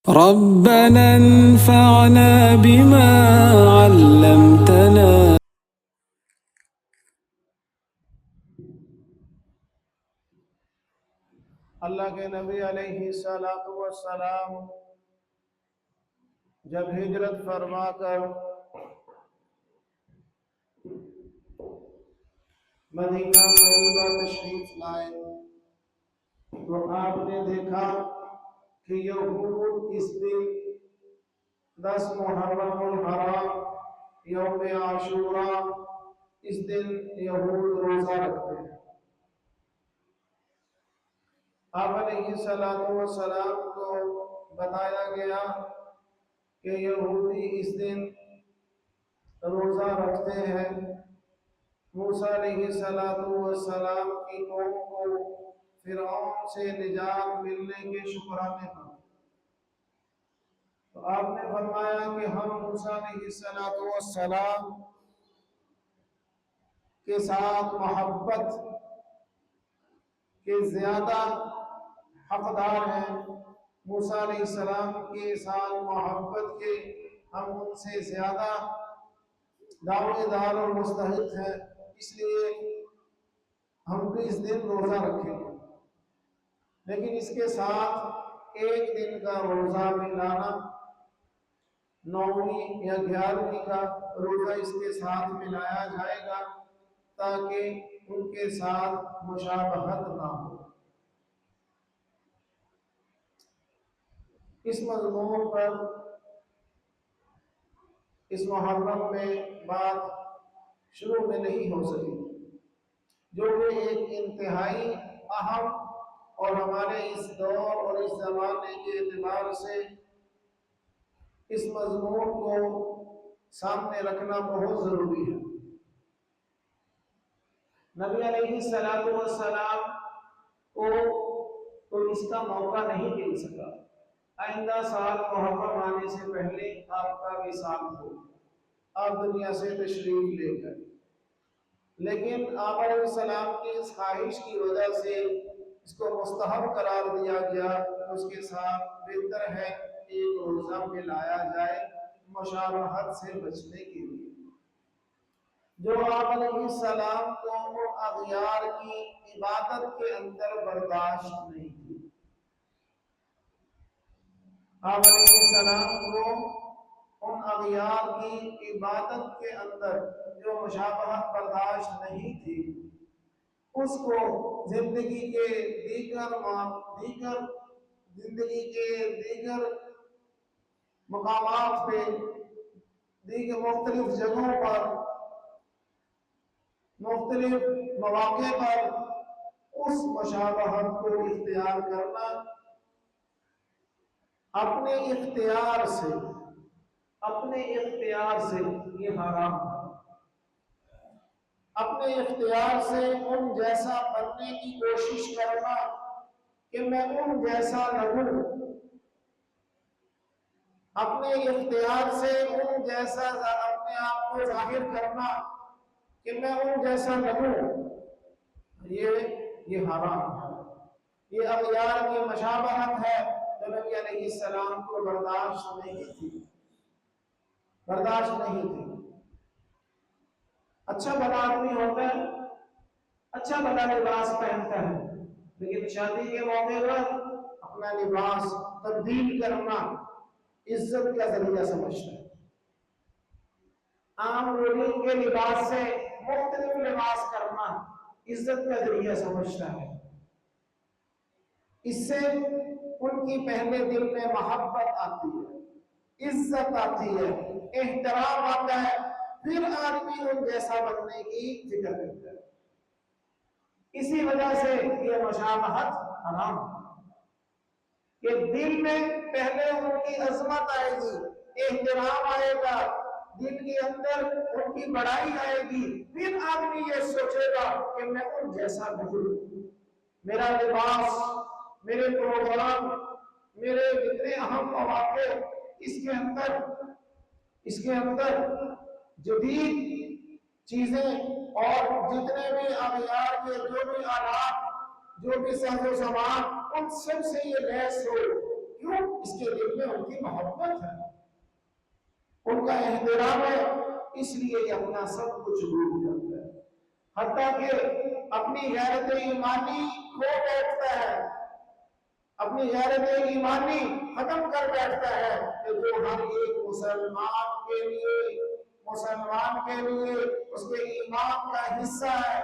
ربنا انفعنا بما علمتنا. اللہ کے نبی علیہ السلام جب ہجرت فرما کر مدینہ طیبہ تشریف لائے تو آپ نے دیکھا کہ یہود اس دن 10 محرم الحرام یوم عاشوراء اس دن یہود روزہ رکھتے ہیں۔ آپ علیہ السلام کو بتایا گیا کہ یہودی اس دن روزہ رکھتے ہیں۔ موسیٰ علیہ السلام کی قوم کو فرعون سے نجات ملنے کے شکرانے پر تو آپ نے فرمایا کہ ہم موسیٰ علیہ السلام کے ساتھ محبت کے زیادہ حقدار ہیں، موسیٰ علیہ السلام کے ساتھ محبت کے ہم ان سے زیادہ دعوے دار اور مستحق ہیں، اس لیے ہم بھی اس دن روزہ رکھیں گے۔ لیکن اس کے ساتھ ایک دن کا روزہ ملانا، 9ویں یا 11ویں کا روزہ اس کے ساتھ ملایا جائے گا تاکہ ان کے ساتھ مشابہت نہ ہو۔ اس مضمون پر اس محرم میں بات شروع میں نہیں ہو سکی، جو کہ ایک انتہائی اہم اور ہمارے اس دور اور اس زمانے کے اعتبار سے اس مضمون کو سامنے رکھنا بہت ضروری ہے۔ نبی علیہ السلام کو تو اس کا موقع نہیں مل سکا، آئندہ سال محرم آنے سے پہلے آپ کا وصال ہو، آپ دنیا سے تشریف لے گئے، لیکن آپ علیہ السلام کی اس خواہش کی وجہ سے اس کو مستحب قرار دیا گیا، اس کے ساتھ بہتر ہے ایک روزہ ملایا جائے مشابہت سے بچنے کے لیے۔ جو آپ علیہ السلام کو اغیار کی عبادت کے اندر برداشت نہیں تھی، آپ علیہ السلام کو ان اغیار کی عبادت کے اندر جو مشابہت برداشت نہیں تھی، اس کو زندگی کے دیگر مقامات پہ، دیگر مختلف جگہوں پر، مختلف مواقع پر اس مشابہت کو اختیار کرنا اپنے اختیار سے یہ حرام ہے۔ اپنے اختیار سے ان جیسا بننے کی کوشش کرنا کہ میں ان جیسا لگوں، اپنے اختیار سے ان جیسا اپنے آپ کو ظاہر کرنا کہ میں ان جیسا لگوں، یہ حرام ہے، یہ اغیار کی مشابہت ہے جو نبی علیہ السلام کو برداشت نہیں تھی۔ اچھا بھلا آدمی ہوتا ہے، اچھا بھلا لباس پہنتا ہے، لیکن شادی کے موقع پر اپنا لباس تبدیل کرنا عزت کا ذریعہ سمجھتا ہے، عام لوگوں کے لباس سے مختلف لباس کرنا عزت کا ذریعہ سمجھتا ہے۔ اس سے ان کی پہلے دل میں محبت آتی ہے، عزت آتی ہے، احترام آتا ہے، پھر آدمی ان جیسا بننے کی فکر کرتا ہے۔ اسی وجہ سے یہ مشابہت حرام ہے کہ دل میں پہلے ان کی عظمت آئے گی، احترام آئے گا، دل کے اندر ان کی بڑائی آئے گی، پھر آدمی یہ سوچے گا کہ میں ان جیسا بنوں، میرا لباس، میرے پروگرام، میرے جتنے اہم مواقع، اس کے اندر جدید چیزیں اور جتنے بھی اغیار کے جو بھی آلات، جو بھی ساز و سامان، ان سب سے یہ لیس ہو۔ کیوں؟ اس کے دل میں ان کی محبت ہے، ان کا احترام ہے، اس لیے یہ اپنا سب کچھ بھول جاتا ہے، حتیٰ کہ اپنی غیرت ایمانی کھو بیٹھتا ہے، اپنی غیرت ایمانی ختم کر بیٹھتا ہے کہ جو ہر ایک مسلمان کے لیے اس کے ایمان کا حصہ ہے۔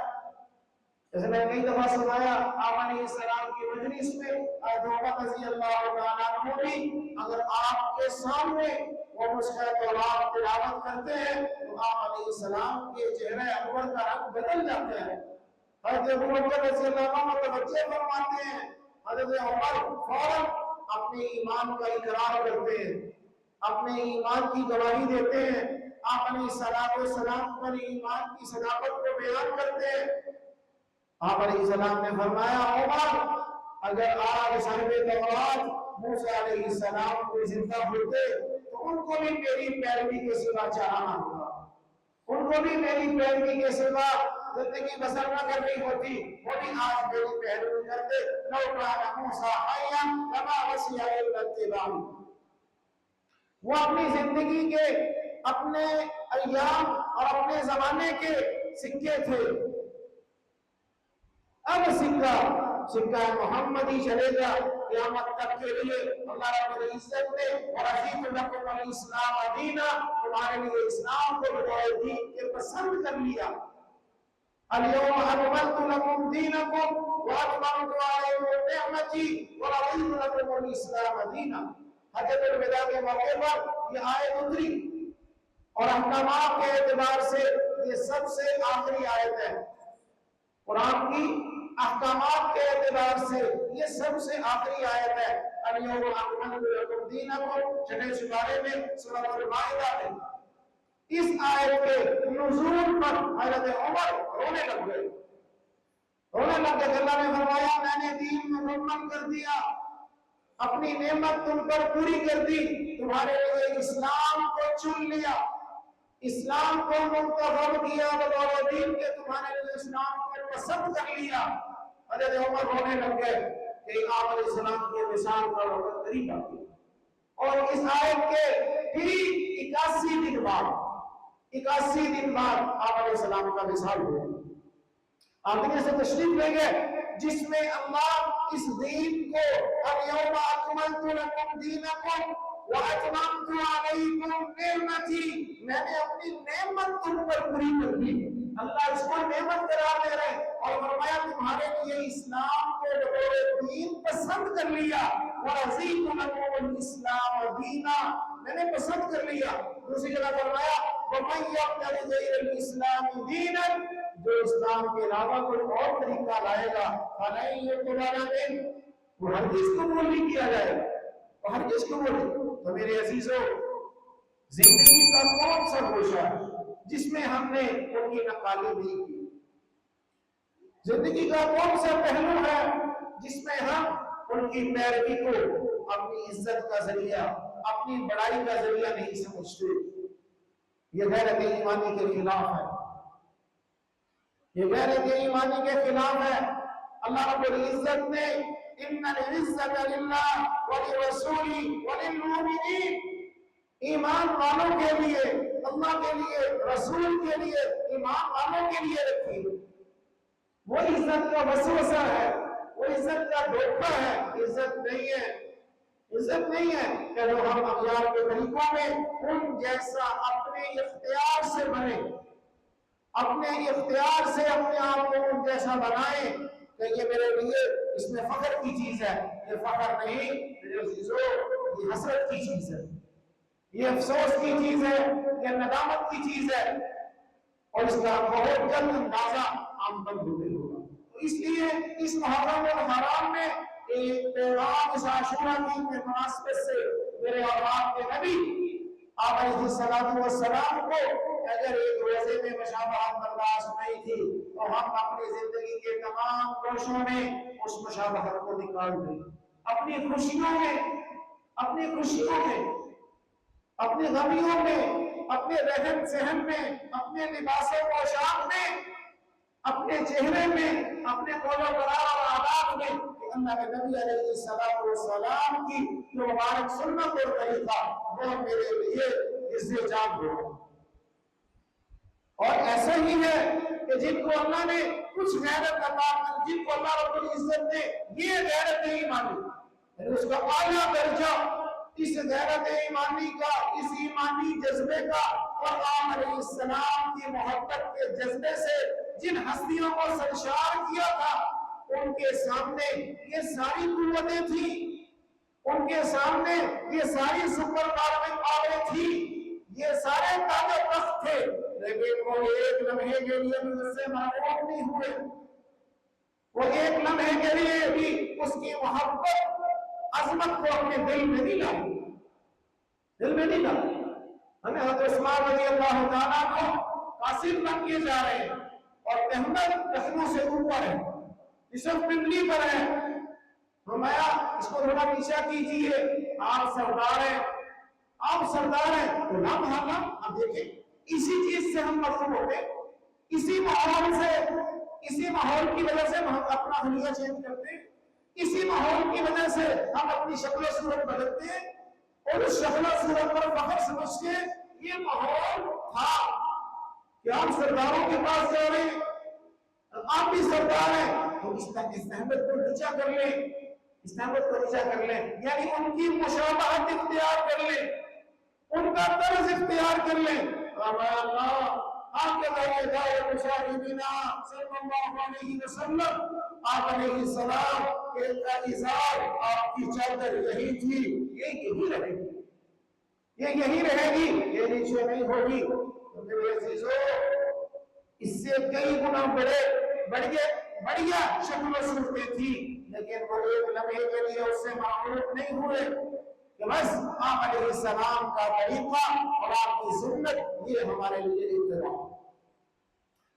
جیسے میں کئی دفعہ سنایا، آپ علیہ السلام کی مجلس میں حضرت عمر رضی اللہ تعالیٰ عنہ بھی اگر آپ کے سامنے وہ نسخہ تورات تلاوت کرتے ہیں تو آپ علیہ السلام کے چہرے انور کا رنگ بدل جاتا ہے۔ حضرت ابو بکر رضی اللہ عنہ متوجہ فرماتے ہیں، حضرت عمر فوراً اپنے ایمان کا اقرار کرتے ہیں، اپنے ایمان کی گواہی دیتے ہیں، آپ علیہ السلام پر ایمان کی صداقت کو بیان کرتے ہیں۔ آپ علیہ السلام نے فرمایا، عمر اگر آج صاحب تورات موسیٰ علیہ السلام کو زندہ ہوتے تو ان کو بھی میری پیروی کے سوا چاہنا ہوگا، ان کو بھی میری پیروی کے سوا زندگی بسر نہ کرنی ہوتی، وہ بھی آج میری پیروی کرتے۔ لو کان موسیٰ حیا لما وسع الا اتباعی، وہ اپنی زندگی کے اپنے ایام اور اپنے زمانے کے سکے تھے، اب سکہ محمدی چلے گا قیامت تک کے لیے۔ اللہ رب العزت نے وَرَضِيتُ لَكُمُ الْإِسْلَامَ دِينًا، تمہارے لیے اسلام کو بطور دین کے پسند کر لیا۔ الْيَوْمَ أَكْمَلْتُ لَكُمْ دِينَكُمْ وَأَتْمَمْتُ عَلَيْكُمْ نِعْمَتِي وَرَضِيتُ لَكُمُ الْإِسْلَامَ دِينًا۔ حجۃ الوداع کے موقع پر یہ آیت اتری اور احکامات کے اعتبار سے یہ سب سے آخری آیت ہے، قرآن کی احکامات کے اعتبار سے یہ سب سے آخری آیت ہے۔ الیوم اکملت لکم دینکم، 6 سپارے میں سورۃ المائدہ میں۔ اس آیت کے نزول پر حضرت عمر رونے لگ گئے، کہ اللہ نے فرمایا میں نے دین مکمل کر دیا، اپنی نعمت تم پر پوری کر دی، تمہارے لیے اسلام کو چن لیا، اسلام کو منتخب کیا بطور دین کے، تمہارے لیے اسلام کو پسند کر لیا۔ حضرت عمر رونے لگ گئے کہ آپ علیہ السلام کے مثال کا وقت قریب آ گیا۔ اور اس آیت کے پھر 81 دن بعد آپ علیہ السلام کا مثال ہوا، آپ دنیا سے تشریف لے گئے، جس میں اللہ اس دین کو الیوم اکملت لکم دینکم وَأَتْمَمْتُ عَلَيْكُمْ نِعْمَتِي، میں نے اپنی نعمت تم پر پوری کر دی۔ اللہ اس کو نعمت قرار دے رہے ہیں اور فرمایا تمہارے لیے اسلام کو بطور دین پسند کر لیا، وَرَضِيتُ لَكُمُ الْإِسْلَامَ دِينًا، میں نے پسند کر لیا۔ دوسری جگہ فرمایا وَمَن يَبْتَغِ غَيْرَ الْإِسْلَامِ دِينًا، جو اسلام کے علاوہ کوئی اور طریقہ لائے گا فَلَن يُقْبَلَ مِنْهُ، وہ ہرگز قبول نہیں کیا جائے گا، وہ ہرگز قبول نہیں۔ تو میرے عزیزو، زندگی کا کون سا گوشہ ہے جس میں ہم نے ان کی نقالی نہیں کی؟ زندگی کا کون سا پہلو ہے جس میں ہم ان کی پیروی کو اپنی عزت کا ذریعہ، اپنی بڑائی کا ذریعہ نہیں سمجھتے؟ یہ غیرت ایمانی کے خلاف ہے، یہ غیرت ایمانی کے خلاف ہے۔ اللہ رب العزت نے ان العزت للہ ولرسولہ وللمؤمنین، ایمان والوں کے لیے، اللہ کے لیے، رسول کے لیے، ایمان والوں کے لیے رکھی۔ وہ عزت کا وسوسہ ہے، وہ عزت کا دھوکہ ہے، عزت نہیں ہے، عزت نہیں ہے کہ جو ہم اغیار کے طریقوں میں ان جیسا اپنے اختیار سے بنے، اپنے اختیار سے اپنے آپ کو ان جیسا بنائیں کہ یہ میرے لیے اس میں فخر کی چیز ہے۔ یہ فخر نہیں میرے عزیزو، یہ حسرت کی چیز ہے، یہ افسوس کی چیز ہے، یہ ندامت کی چیز ہے، اور اس کا بہت جلد اندازہ عام تک ہوتے ہوگا۔ تو اس لیے اس محرم الحرام میں ایک پیغام اس عاشورہ کی مناسبت سے میرے اور آپ کے نبی آپ علیہ السلام کو اگر ایک روزے میں مشابہت برداشت نہیں تھی تو ہم اپنی زندگی کے تمام گوشوں میں اس مشابہت کو نکال دیں، اپنی خوشیوں میں، اپنی غمیوں میں، اپنے رہن سہن میں، اپنے لباس و پوشاک میں، اپنے چہرے میں، اپنے قول و قرار اور عادات میں اللہ کے نبی علیہ السلام کی جو مبارک سنت اور طریقہ وہ میرے لیے عزت جان ہو. اور ایسا ہی ہے کہ جن کو اللہ نے کچھ غیرت عطا کی، جن کو اللہ رب العزت نے یہ غیرت ایمانی، یعنی اس کا اعلیٰ درجہ اس غیرت ایمانی کا، اس ایمانی جذبے کا اور آقا علیہ السلام کی محبت کے جذبے سے جن ہستیوں کو سرشار کیا تھا، ان کے سامنے یہ ساری قوتیں تھیں، ان کے سامنے یہ ساری سپر پاوریں تھیں، یہ سارے تاج و تخت تھے، لیکن وہ ایک لمحے کے لیے بھی اس سے محروم نہیں ہوئے. وہ ایک لمحے کے لیے بھی اس کی محبت عظمت کو اپنے دل میں نہیں لائی، دل میں نہیں لائی. ہمیں حضرت عثمان رضی اللہ تعالیٰ کو قاصد بن کے جا رہے ہیں اور احمد رخنوں سے اوپر ہے، اس وقت پنڈلی پر ہے. فرمایا اس کو تھوڑا پیچھا کیجیے، آپ سردار ہیں، آپ سردار ہیں. غلام حاکم اب دیکھیں اسی چیز سے ہم محروم ہوتے، اسی ماحول سے، اسی ماحول کی وجہ سے ہم اپنا حلیہ چینج کرتے ہیں، اسی ماحول کی وجہ سے ہم اپنی شکل و صورت بدلتے ہیں اور اس شکل و صورت پر فخر سمجھ کے یہ ماحول تھا کہ آپ سرداروں کے پاس جا رہے ہیں، آپ بھی سردار ہیں تو اس احمد کو نیچا کر لیں، اس احمد کو نیچا کر لیں، یعنی ان کی مشابہت اختیار کر لیں، ان کا طرز اختیار کر لیں. اللہ آپ کے ذریعے دائر مشاہدینا صلی اللہ علیہ وسلم آپ علیہ السلام کے اظہار آپ کی چادر یہی تھی، یہ یہی رہے گی، یہ یہی رہے گی، یہ نیچے نہیں ہوگی. تو میرے عزیزو اس سے کئی گنا بڑھیا شکل و صورتیں تھی، لیکن وہ ایک لمحے کے لیے اس سے معروف نہیں ہوئے کہ بس آپ علیہ السلام کا طریقہ اور آپ کی سنت یہ ہمارے لیے اتباع.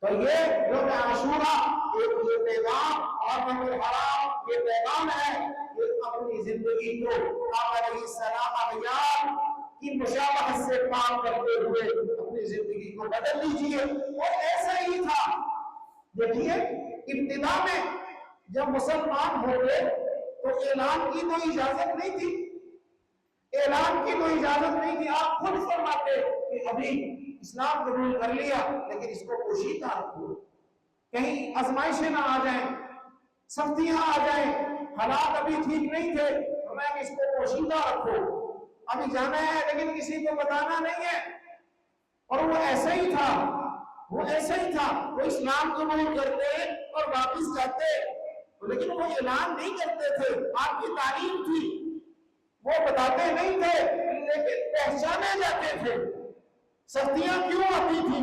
تو یہ یوم عاشورہ ایک یہ پیغام اور یوم الحرام یہ پیغام ہے کہ اپنی زندگی کو آپ علیہ السلام اغیار کی مشابہت سے کام کرتے ہوئے اپنی زندگی کو بدل لیجئے. اور ایسا ہی تھا. دیکھیے ابتدا میں جب مسلمان ہو گئے تو اعلان کی کوئی اجازت نہیں تھی، اعلان کی کوئی اجازت نہیں تھی. آپ خود فرماتے کہ ابھی اسلام قبول کر لیا لیکن اس کو پوشیدہ رکھو، کہیں آزمائشیں نہ آ جائیں، سختیاں آ جائیں، حالات ابھی ٹھیک نہیں تھے، ہمیں اس کو پوشیدہ رکھو، ابھی جانا ہے لیکن کسی کو بتانا نہیں ہے. اور وہ ایسا ہی تھا، وہ ایسا ہی تھا. وہ اسلام قبول کرتے اور واپس جاتے لیکن وہ اعلان نہیں کرتے تھے. آپ کی تعلیم تھی، وہ بتاتے نہیں تھے لیکن پہچانے جاتے تھے. سختیاں کیوں آتی تھی،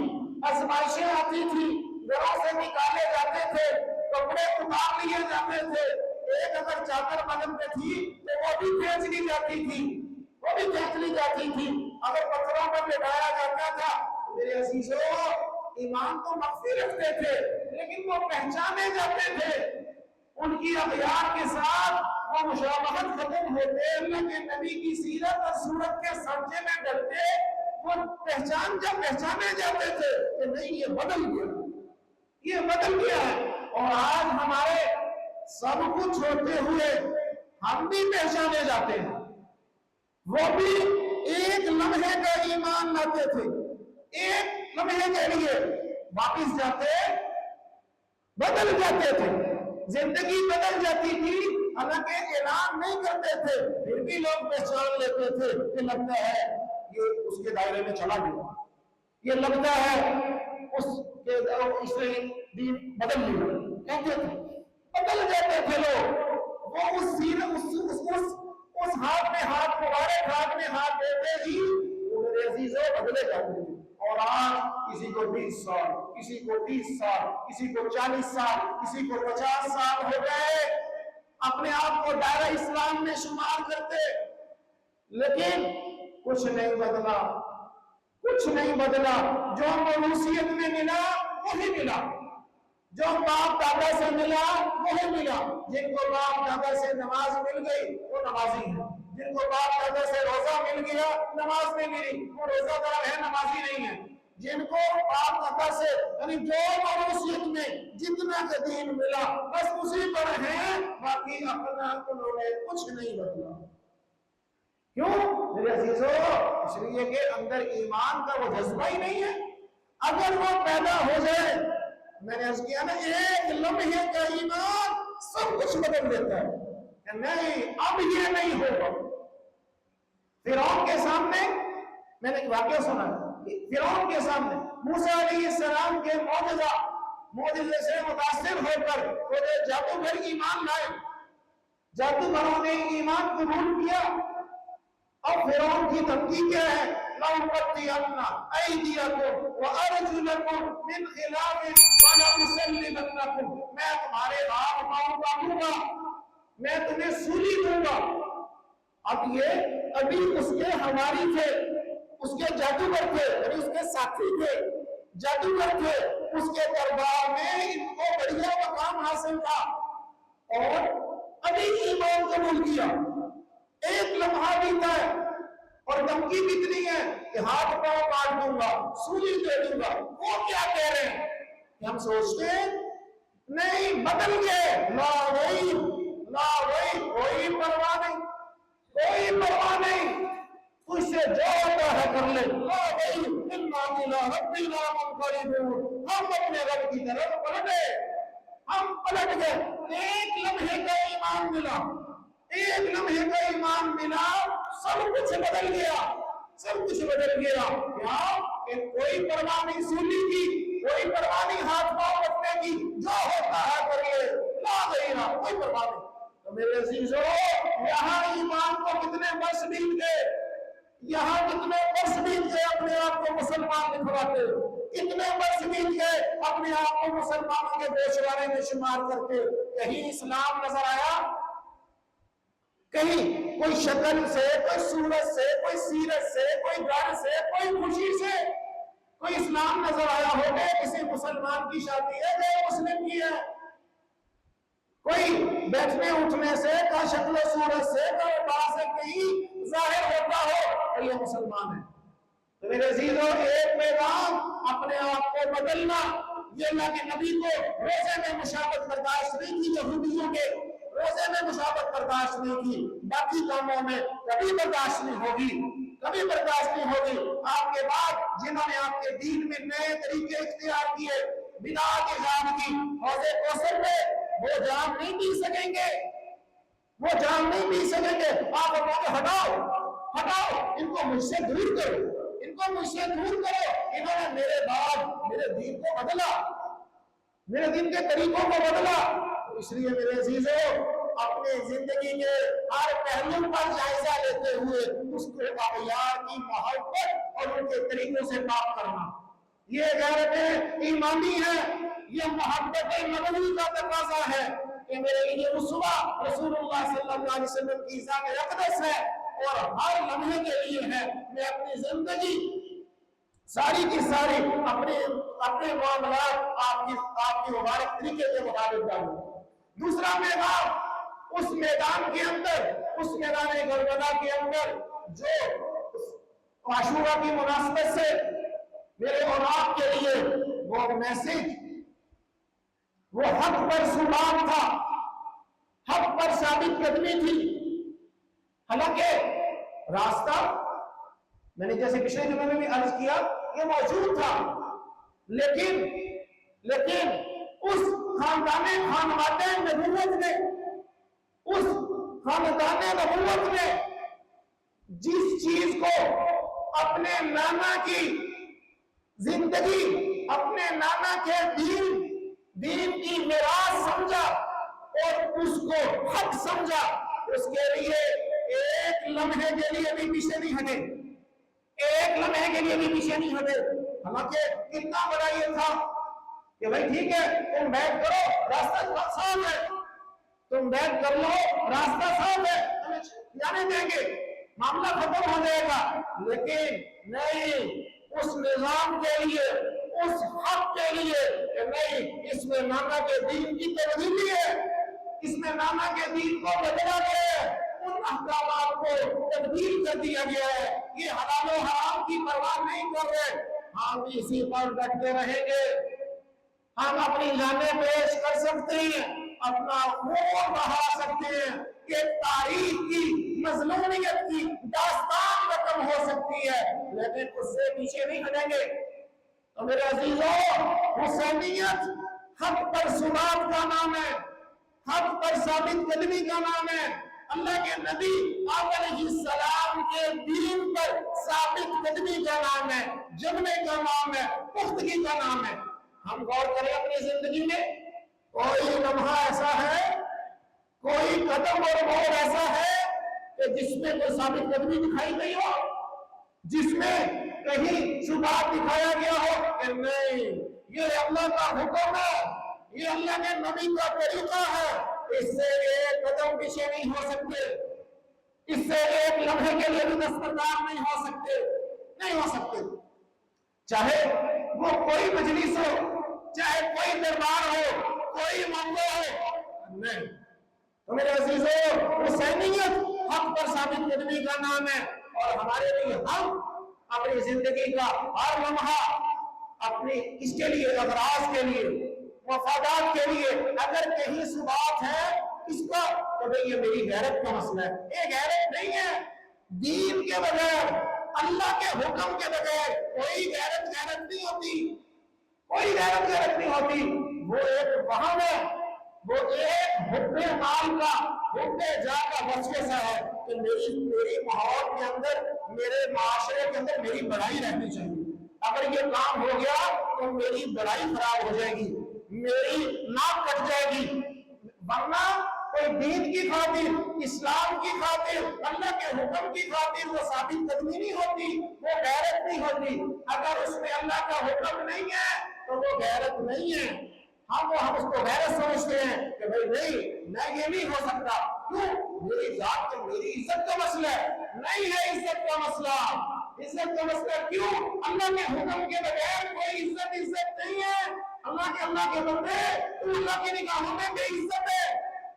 آزمائشیں آتی تھی، گھروں سے نکالے جاتے تھے، کپڑے اتار لیے جاتے تھے. ایک اگر چادر بدن میں تھی تو وہ بھی کھینچ لی جاتی تھی، وہ بھی کھینچ لی جاتی تھی. اگر پتھروں پر لٹایا جاتا تھا. میرے عزیزو ایمان تو مخفی رکھتے تھے لیکن وہ پہچانے جاتے تھے. ان کی اغیار کے ساتھ وہ مشابہت ختم ہوتے، اللہ کے نبی کی سیرت اور صورت کے سمجھے میں ڈرتے، وہ پہچانے جاتے تھے کہ نہیں یہ بدل گیا، یہ بدل گیا ہے. اور آج ہمارے سب کچھ ہوتے ہوئے ہم بھی پہچانے جاتے ہیں. وہ بھی ایک لمحے کا ایمان لاتے تھے، ایک لمحے کے لیے واپس جاتے، بدل جاتے تھے، زندگی بدل جاتی تھی. حالانکہ اعلان نہیں کرتے تھے پھر بھی لوگ پہچان لیتے تھے کہ لگتا ہے یہ اس کے دائرے میں چلا گیا، یہ لگتا ہے اس نے دین بدل لیا. کہتے تھے بدل جاتے تھے لوگ. وہ اس ہاتھ میں ہاتھ مبارک ہاتھ میں ہاتھ دیتے ہی میرے عزیزوں بدلے جاتے ہیں. اور آج کسی کو 20 سال، کسی کو 30 سال، کسی کو 40 سال، کسی کو 50 سال ہو گئے، اپنے آپ کو دائرہ اسلام میں شمار کرتے، لیکن کچھ نہیں بدلا، کچھ نہیں بدلا. جو موروثیت میں ملا وہی ملا، جو باپ دادا سے ملا وہی ملا. جن کو باپ دادا سے نماز مل گئی وہ نمازی ہیں، جن کو باپ دادا سے روزہ مل گیا نماز نہیں ملی وہ روزہ دار ہے، نمازی نہیں ہے. جن کو آپ عطا سے یعنی جو موروثیت میں جتنا کا دین ملا بس اسی پر ہیں، باقی اپنا انہوں نے کچھ نہیں بدلا۔ کیوں میرے عزیزو؟ اس لیے کہ اندر ایمان کا وہ جذبہ ہی نہیں ہے۔ اگر وہ پیدا ہو جائے، میں نے عرض کیا نا، ایک لمحے کا ایمان سب کچھ بدل دیتا ہے کہ نہیں اب یہ نہیں ہوگا۔ فرعون کے سامنے میں نے ایک واقعہ سنا، فرعون کے سامنے موسیٰ علیہ السلام کے معجزے سے متاثر ہو کر وہ جادوگر ایمان لائے، جادوگروں نے ایمان قبول کیا، اور فرعون کی دھمکی کیا ہے؟ لَأُقَطِّعَنَّ أَيْدِيَكُمْ وَأَرْجُلَكُمْ مِنْ خِلَافٍ وَلَأُصَلِّبَنَّكُمْ، میں تمہارے ہاتھ پاؤں کاٹوں گا، میں تمہیں سولی دوں گا۔ اب یہ ابھی اس کے حواری تھے، اس کے جادوگر تھے، یعنی اس کے ساتھی تھے، جادوگر تھے، اس کے دربار میں ان کو بڑھیا مقام حاصل تھا، اور ابھی ایمان قبول کیا۔ ایک لمحہ بیتا ہے اور دھمکی کتنی ہے کہ ہاتھ پاؤں کاٹ دوں گا، سولی دے دوں گا۔ وہ کیا کہہ رہے ہیں کہ ہم سوچتے ہیں نہیں بدل گئے، لا وہی کوئی پرواہ نہیں، کوئی پرواہ نہیں، تجھ سے جو ہوتا ہے کر لے، لا وہی انا الى ربنا منقلبون، ہم اپنے رب کی طرف پلٹے، ہم پلٹ گئے۔ ایک لمحے کا ایمان ملا، ایک لمحے کا ایمان ملا، سب کچھ بدل گیا، سب کچھ بدل گیا۔ کیا کہ کوئی پرواہ نہیں سولی کی، کوئی پرواہ نہیں ہاتھ پاؤں رکھنے کی، جو ہوتا ہے کر لے، لا غیرہ، کوئی پرواہ نہیں۔ تو میرے عزیزو، یہاں ایمان کو کتنے برس بیت گئے، یہاں کتنے برس بیت گئے اپنے آپ کو مسلمان دکھواتے، کتنے برس بیت گئے اپنے آپ کو مسلمانوں کے گوشوارے میں شمار کرتے۔ کہیں اسلام نظر آیا؟ کہیں کوئی شکل سے، کوئی صورت سے، کوئی سیرت سے، کوئی گھر سے، کوئی خوشی سے کوئی اسلام نظر آیا ہوگا؟ کسی مسلمان کی شادی ہے جو مسلم کی ہے، کوئی بیٹھنے اٹھنے سے، کا شکل و صورت سے، کا لباس سے کہیں ظاہر ہوتا ہو کہ یہ مسلمان ہے؟ تو میرے عزیزو، ایک میدان اپنے آپ کو بدلنا، یہ اللہ کے نبی کو روزے میں مشابہت برداشت نہیں کی، یہودیوں کے روزے میں مشابہت برداشت نہیں کی، باقی کاموں میں کبھی برداشت نہیں ہوگی، کبھی برداشت نہیں ہوگی۔ آپ کے بعد جنہوں نے آپ کے دین میں نئے طریقے اختیار کیے، بدعت ایجاد کی، حوض کوثر میں وہ جام نہیں پی سکیں گے، وہ جام نہیں پی سکیں گے۔ آپ اپنے ہٹاؤ، ان کو مجھ سے دور کرو، ان کو مجھ سے دور کرو۔ انہوں نے میرے بعد میرے دین کو بدلا، میرے دین کے طریقوں کو بدلا۔ اس لیے میرے عزیزو، اپنے زندگی کے ہر پہلو پر جائزہ لیتے ہوئے اس کو اغیار کی محبت اور ان کے طریقوں سے پاک کرنا، یہ غیرت ایمانی ہے، یہ محبت نبوی کا تقاضا ہے کہ میرے لیے اسوہ رسول اللہ صلی اللہ علیہ وسلم کی ذات اقدس ہے، اور ہر لمحے کے لیے ہے۔ میں اپنی زندگی ساری کی ساری اپنے معاملات آپ کی مبارک طریقے کے مطابق ڈالوں۔ دوسرا میدان، اس میدان کے اندر، اس میدان کربلا کے اندر جو عاشورہ کی مناسبت سے میرے اور آپ کے لیے وہ میسج، وہ حق پر ثبات تھا، حق پر ثابت قدمی تھی۔ حالانکہ راستہ میں نے جیسے پچھلے جمعے میں بھی عرض کیا یہ موجود تھا، لیکن اس خاندان نبوت نے، اس خاندان نبوت نے جس چیز کو اپنے نانا کی زندگی، اپنے نانا کے دین کی میراث سمجھا اور اس کو حق سمجھا، اس کے لیے ایک لمحے کے لیے بھی پیچھے نہیں ہٹے، ایک لمحے کے لیے بھی پیچھے نہیں ہٹے۔ حالانکہ کتنا بڑا یہ تھا کہ بھائی ٹھیک ہے، تم بیٹھ کرو، راستہ صاف ہے، تم بیٹھ کر لو، راستہ صاف ہے، ہمیں جانے دیں گے، معاملہ ختم ہو جائے گا۔ لیکن نہیں، اس نظام کے لیے، اس حق کے لیے کہ نہیں، اس میں نانا کے دین کی تبدیلی ہے، اس میں نانا کے دین کو بدلا گیا ہے، ان احکامات کو تبدیل کر دیا گیا ہے۔ یہ حلال و حرام کی پرواہ نہیں کر رہے، ہم بھی اسی پر ڈٹتے رہیں گے. ہم اپنی جانیں پیش کر سکتے ہیں, اپنا خون بہا سکتے ہیں کہ تاریخ کی مظلومیت کی داستان ختم ہو سکتی ہے, لیکن اس سے پیچھے نہیں ہٹیں گے. تو میرے عزیزوں, حسینیت حق پر ثبات کا نام ہے, حق پر ثابت قدمی کا نام ہے. اللہ کے نبی آقا علیہ السلام کے دین پر ثابت قدمی کا نام ہے, جمنے کا نام ہے, پختگی کا نام ہے. ہم غور کریں اپنی زندگی میں, کوئی لمحہ ایسا ہے, کوئی قدم اور موڑ ایسا ہے کہ جس میں کوئی ثابت قدمی دکھائی گئی ہو, جس میں کہیں ثبات دکھایا گیا ہو کہ نہیں یہ اللہ کا حکم ہے, یہ اللہ کے نبی کا طریقہ ہے, اس سے ایک قدم پیچھے نہیں ہو سکتے, اس سے ایک لمحے کے لیے بھی دستبردار نہیں ہو سکتے, نہیں ہو سکتے. چاہے وہ کوئی مجلس ہو, چاہے کوئی دربار ہو, کوئی منگو ہو, نہیں. تو میرے عزیزوں, حسینیت حق پر ثابت قدمی کا نام ہے, اور ہمارے لیے ہم اپنی زندگی کا ہر لمحہ اپنی اس کے لیے, اغراض کے لیے, مفادات کے لیے اگر کہیں ثبات ہے اس کا, تو بھئی یہ میری غیرت کا مسئلہ ہے. یہ غیرت نہیں ہے. دین کے بغیر, اللہ کے حکم کے بغیر کوئی غیرت نہیں ہوتی, کوئی غیرت نہیں ہوتی. وہ ایک وہم ہے, وہ ایک حب مال کا, حب جاہ کا وسوسہ ہے کہ میری ماحول کے اندر, میرے معاشرے کے اندر میری بڑائی رہنی چاہیے. اگر یہ کام ہو گیا تو میری بڑائی خراب ہو جائے گی, میری ناک کٹ جائے گی. ورنہ کوئی دین کی خاطر, اسلام کی خاطر, اللہ کے حکم کی خاطر وہ ثابت قدمی نہیں ہوتی, وہ غیرت نہیں ہوتی. اگر اس میں اللہ کا حکم نہیں ہے تو وہ غیرت نہیں ہے. ہم اس کو غیرت سمجھتے ہیں کہ بھئی نہیں, میں یہ نہیں ہو سکتا. کیوں؟ میری ذات کا, میری عزت کا مسئلہ ہے. نہیں ہے عزت کا مسئلہ. عزت کا مسئلہ کیوں؟ اللہ کے حکم کے بغیر کوئی عزت نہیں ہے. اللہ کے بندے, تو اللہ کی نگاہوں میں بے عزت ہے.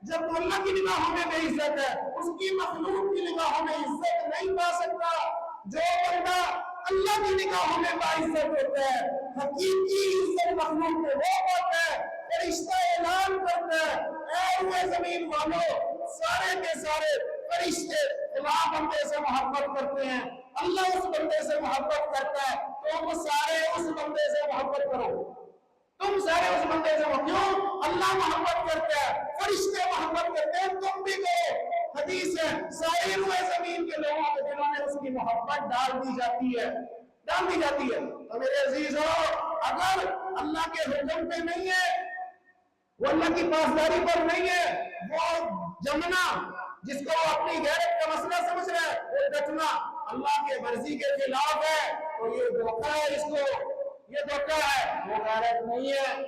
جب تو اللہ کی نگاہوں میں بے عزت ہے, اس کی مخلوق کی نگاہوں میں عزت نہیں پا سکتا. جو بندہ اللہ کی نگاہوں میں باعزت ہوتا ہے, حقیقی عزت مخلوق میں وہ پاتا ہے. فرشتہ اعلان کرتا ہے, اے روئے زمین والو, سارے کے سارے فرشتے فلاں بندے سے محبت کرتے ہیں, اللہ اس بندے سے محبت کرتا ہے, تم سارے اس بندے سے محبت کرو. تم سارے اس بندے سے محبت, کیوں؟ اللہ محبت کرتا ہے, فرشتے محبت کرتے ہیں, تم بھی کرو. حدیث ہے, ساری روئے زمین کے لوگوں کے دلوں میں اس کی محبت ڈال دی جاتی ہے. تو میرے عزیزو, اگر اللہ کے حکم پہ نہیں ہے, وہ اللہ کی پاسداری پر نہیں ہے, وہ جمنا جس کو وہ اپنی غیرت کا مسئلہ سمجھ رہا ہے, وہ ڈٹنا اللہ کے مرضی کے خلاف ہے, تو یہ دھوکہ ہے. اس کو یہ دھوکہ ہے. وہ غیرت نہیں ہے,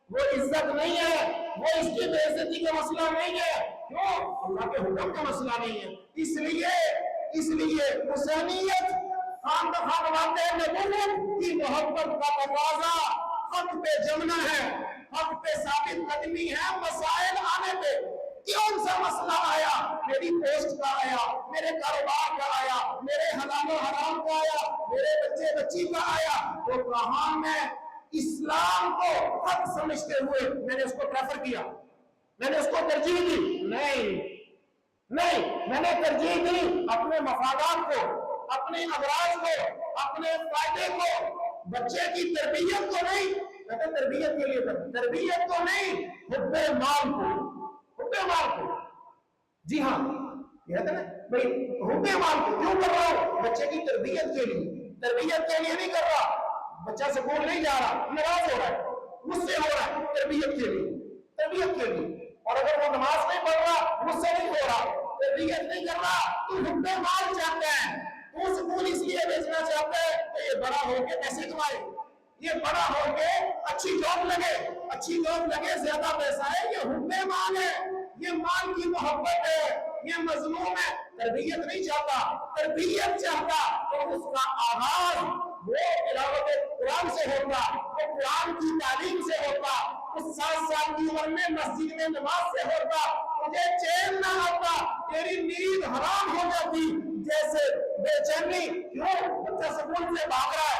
وہ عزت نہیں ہے, وہ اس کی بے عزتی کا مسئلہ نہیں ہے. کیوں؟ اللہ کے حکم کا مسئلہ نہیں ہے. اس لیے حسینیت خاندان نبوت کی محبت کا تقاضا حق پہ جمنا ہے, حق پہ ثابت قدمی ہے. مسائل آنے پہ, کون سا مسئلہ آیا, میری پوسٹ کا آیا, میرے کاروبار کا آیا, میرے حلال و حرام کا آیا, میرے بچے بچی کا آیا, تو کہاں میں اسلام کو حق سمجھتے ہوئے میں نے اس کو پریفر کیا, میں نے اس کو ترجیح دی؟ نہیں, میں نے ترجیح دی اپنے مفادات کو, اپنے اغراض کو, اپنے فائدے کو, بچے کی تربیت کو نہیں. کہتے تربیت کے لیے, تربیت کو نہیں, حب مال کو. جی ہاں, کہتے ہیں بھئی حب مال کو کیوں کر رہا ہوں؟ بچے کی تربیت کے لیے. تربیت کے لیے نہیں کر رہا, بچہ سکول نہیں جا رہا, ناراض ہو رہا ہے, مجھ سے ہو رہا ہے, تربیت کے لیے. اور اگر وہ نماز نہیں پڑھ رہا, مجھ سے نہیں ہو رہا, تربیت نہیں کر رہا, تو حب مال چاہتا ہے, تو سکول اس لیے بیچنا چاہتا ہے کہ یہ بڑا ہو کے پیسے کمائے, یہ بڑا ہو کے اچھی جاب لگے, زیادہ پیسہ ہے. یہ حب مال ہے, یہ مال کی محبت ہے, یہ مظلوم ہے. تربیت نہیں چاہتا. تربیت چاہتا تو اس کا آغاز وہ تلاوت قرآن سے ہوتا, وہ قرآن کی تعلیم سے ہوتا, اس 7 سال کی عمر میں مسجد میں نماز سے ہوتا. مجھے چین نہ آتا, تیری نیند حرام ہو جاتی. جیسے بے چینی, کیوں؟ بچہ سکول سے بھاگ رہا ہے,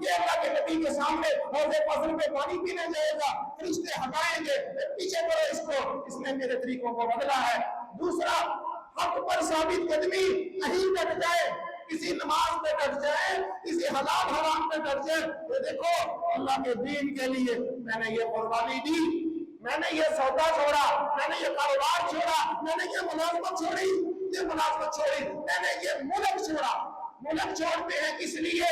یہ اللہ کے نبی کے سامنے حوض کوثر پہ پانی پینے جائے گا، فرشتے ہٹائیں گے، پیچھے کرو اس کو، اس نے میرے طریقوں کو بدلا ہے۔ دوسرا، حق پر ثابت قدمی، کہیں ڈٹ جائے، کسی نماز پہ ڈٹ جائے، کسی حلال حرام پہ ڈٹ جائے، تو دیکھو اللہ کے دین کے لیے میں نے یہ قربانی دی، میں نے یہ سودا چھوڑا، میں نے یہ کاروبار چھوڑا، میں نے یہ ملازمت چھوڑی، میں نے یہ ملک چھوڑا۔ ملک چھوڑتے ہیں کس لیے؟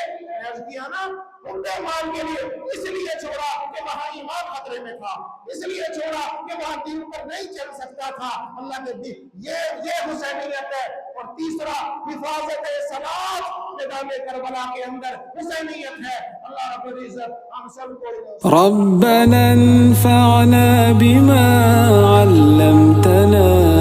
عرض کیا نا، عمدہ مال کے لیے، اس لیے چھوڑا کہ وہاں ایمان خطرے میں تھا، اس لیے چھوڑا کہ وہاں دین پر نہیں چل سکتا تھا اللہ کے دین، یہ حسینیت ہے۔ اور تیسرا، حفاظت صلات، میدان کربلا کے اندر حسینیت ہے۔ اللہ رب العزت ہم سب کو ربنا انفعنا بما علمتنا